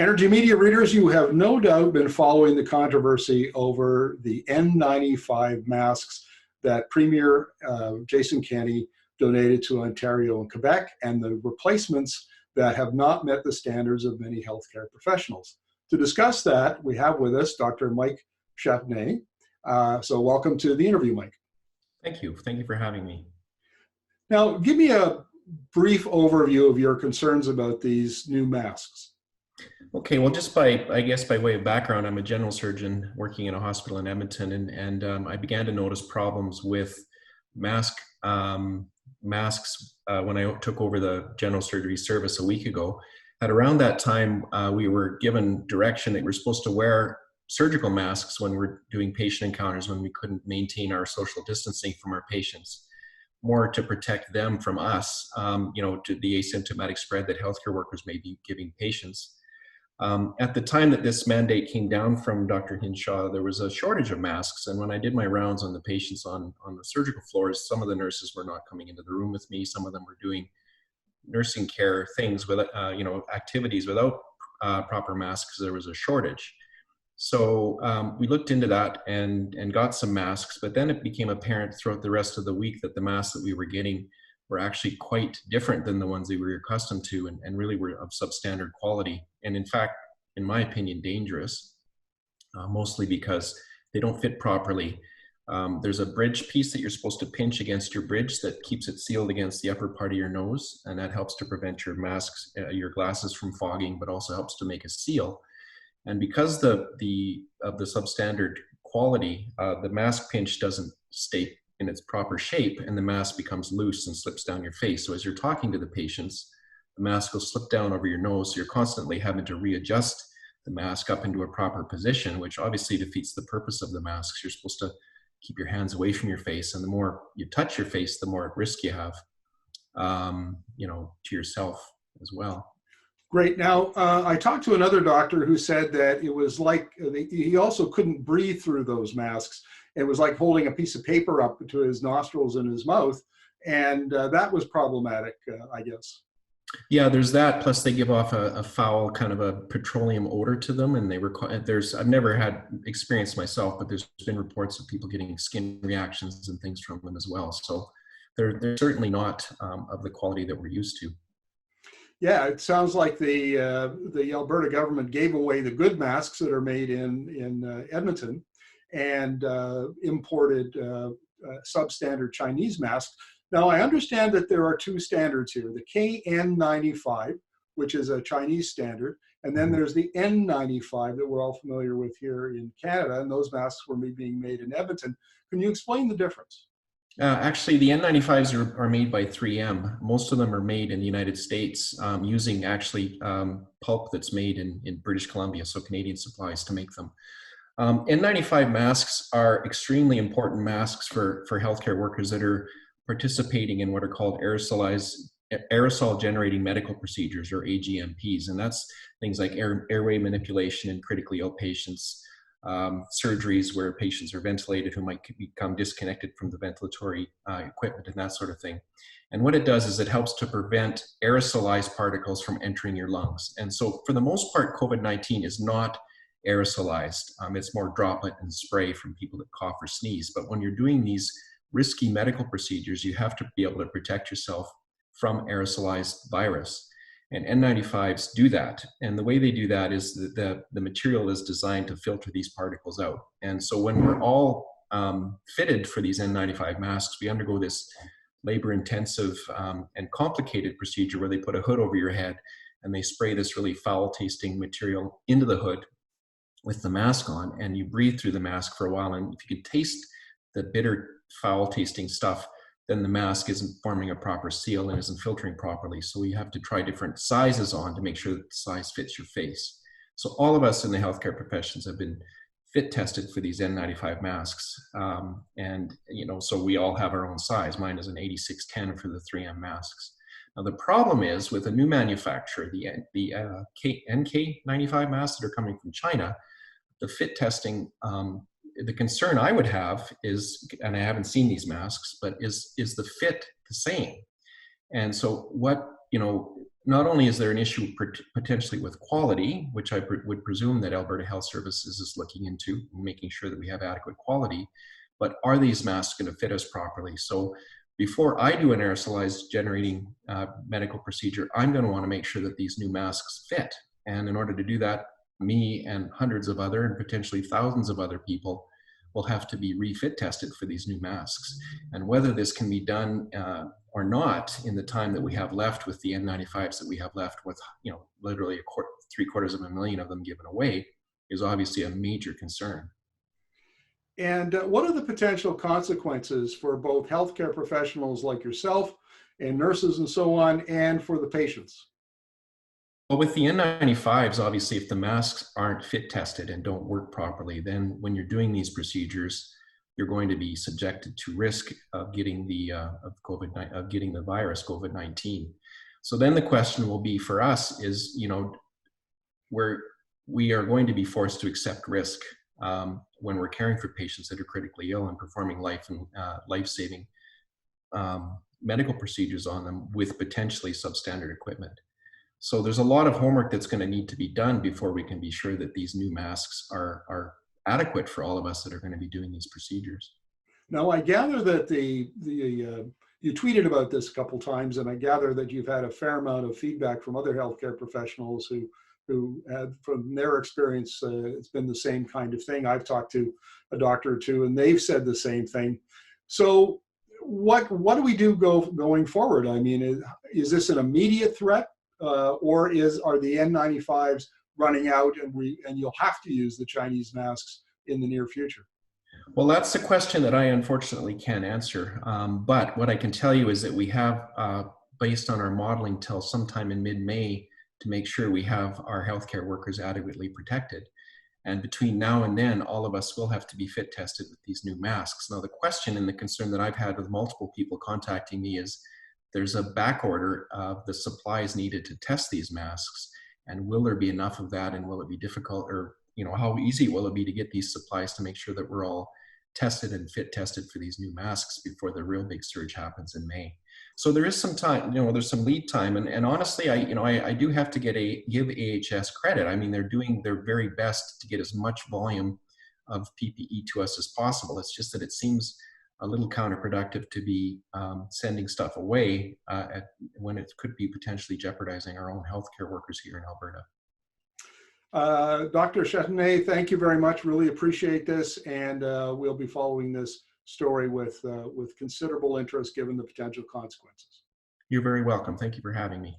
Energy media readers, you have no doubt been following the controversy over the N95 masks that Premier Jason Kenney donated to Ontario and Quebec, and the replacements that have not met the standards of many healthcare professionals. To discuss that, we have with us Dr. Mike Chapnay. So welcome to the interview, Mike. Thank you. Thank you for having me. Now, give me a brief overview of your concerns about these new masks. Okay, well, just by way of background, I'm a general surgeon working in a hospital in Edmonton, and I began to notice problems with masks when I took over the general surgery service a week ago. At around that time, we were given direction that we're supposed to wear surgical masks when we're doing patient encounters, when we couldn't maintain our social distancing from our patients, more to protect them from us, to the asymptomatic spread that healthcare workers may be giving patients. At the time that this mandate came down from Dr. Hinshaw, there was a shortage of masks, and when I did my rounds on the patients on the surgical floors, some of the nurses were not coming into the room with me. Some of them were doing nursing care things with activities without proper masks because there was a shortage. So we looked into that and got some masks, but then it became apparent throughout the rest of the week that the masks that we were getting were actually quite different than the ones that we were accustomed to, and really were of substandard quality. And in fact, in my opinion, dangerous, mostly because they don't fit properly. There's a bridge piece that you're supposed to pinch against your bridge that keeps it sealed against the upper part of your nose, and that helps to prevent your masks, your glasses from fogging, but also helps to make a seal. And because of the substandard quality, the mask pinch doesn't stay in its proper shape, and the mask becomes loose and slips down your face. So as you're talking to the patients, the mask will slip down over your nose. So you're constantly having to readjust the mask up into a proper position, which obviously defeats the purpose of the masks. You're supposed to keep your hands away from your face, and the more you touch your face, the more risk you have, to yourself as well. Great. Now, I talked to another doctor who said that it was like he also couldn't breathe through those masks. It was like holding a piece of paper up to his nostrils and his mouth, and that was problematic, I guess. Yeah, there's that. Plus, they give off a foul kind of a petroleum odor to them, and I've never had experience myself, but there's been reports of people getting skin reactions and things from them as well. So they're certainly not of the quality that we're used to. Yeah, it sounds like the Alberta government gave away the good masks that are made in Edmonton, and imported substandard Chinese masks. Now, I understand that there are two standards here, the KN95, which is a Chinese standard, and then there's the N95 that we're all familiar with here in Canada, and those masks were being made in Edmonton. Can you explain the difference? Actually, the N95s are made by 3M. Most of them are made in the United States using actually pulp that's made in British Columbia, so Canadian supplies to make them. N95 masks are extremely important masks for healthcare workers that are participating in what are called aerosol generating medical procedures, or AGMPs, and that's things like airway manipulation in critically ill patients, surgeries where patients are ventilated who might become disconnected from the ventilatory equipment and that sort of thing. And what it does is it helps to prevent aerosolized particles from entering your lungs. And so for the most part, COVID-19 is not aerosolized. It's more droplet and spray from people that cough or sneeze. But when you're doing these risky medical procedures, you have to be able to protect yourself from aerosolized virus. And N95s do that. And the way they do that is that the material is designed to filter these particles out. And so when we're all fitted for these N95 masks, we undergo this labor-intensive and complicated procedure where they put a hood over your head and they spray this really foul-tasting material into the hood with the mask on, and you breathe through the mask for a while. And if you can taste the bitter, foul-tasting stuff, then the mask isn't forming a proper seal and isn't filtering properly. So we have to try different sizes on to make sure that the size fits your face. So all of us in the healthcare professions have been fit tested for these N95 masks. So we all have our own size. Mine is an 8610 for the 3M masks. Now the problem is with a new manufacturer, the NK95 masks that are coming from China, the fit testing, the concern I would have is, and I haven't seen these masks, but is the fit the same? And so what, not only is there an issue potentially with quality, which I would presume that Alberta Health Services is looking into, making sure that we have adequate quality, but are these masks going to fit us properly? So before I do an aerosolized generating medical procedure, I'm going to want to make sure that these new masks fit. And in order to do that, me and hundreds of other and potentially thousands of other people will have to be refit tested for these new masks. And whether this can be done or not in the time that we have left with the N95s that we have left with, literally 750,000 of them given away, is obviously a major concern. And what are the potential consequences for both healthcare professionals like yourself and nurses and so on, and for the patients? Well, with the N95s, obviously, if the masks aren't fit tested and don't work properly, then when you're doing these procedures, you're going to be subjected to risk of getting the getting the virus COVID-19. So then the question will be for us is, we are going to be forced to accept risk when we're caring for patients that are critically ill and performing life-saving medical procedures on them with potentially substandard equipment. So there's a lot of homework that's going to need to be done before we can be sure that these new masks are adequate for all of us that are going to be doing these procedures. Now, I gather that you tweeted about this a couple times, and I gather that you've had a fair amount of feedback from other healthcare professionals who from their experience, it's been the same kind of thing. I've talked to a doctor or two, and they've said the same thing. So what do we do going forward? I mean, is this an immediate threat, or are the N95s running out and you'll have to use the Chinese masks in the near future? Well, that's a question that I unfortunately can't answer. But what I can tell you is that we have, based on our modeling, till sometime in mid-May to make sure we have our healthcare workers adequately protected. And between now and then, all of us will have to be fit tested with these new masks. Now, the question and the concern that I've had with multiple people contacting me is there's a back order of the supplies needed to test these masks. And will there be enough of that? And will it be difficult, or how easy will it be to get these supplies to make sure that we're all tested and fit tested for these new masks before the real big surge happens in May? So there is some time, there's some lead time, and honestly, I do have to give AHS credit. I mean, they're doing their very best to get as much volume of PPE to us as possible. It's just that it seems a little counterproductive to be sending stuff away when it could be potentially jeopardizing our own healthcare workers here in Alberta. Dr. Chattenay, thank you very much. Really appreciate this, and we'll be following this story with considerable interest given the potential consequences. You're very welcome. Thank you for having me.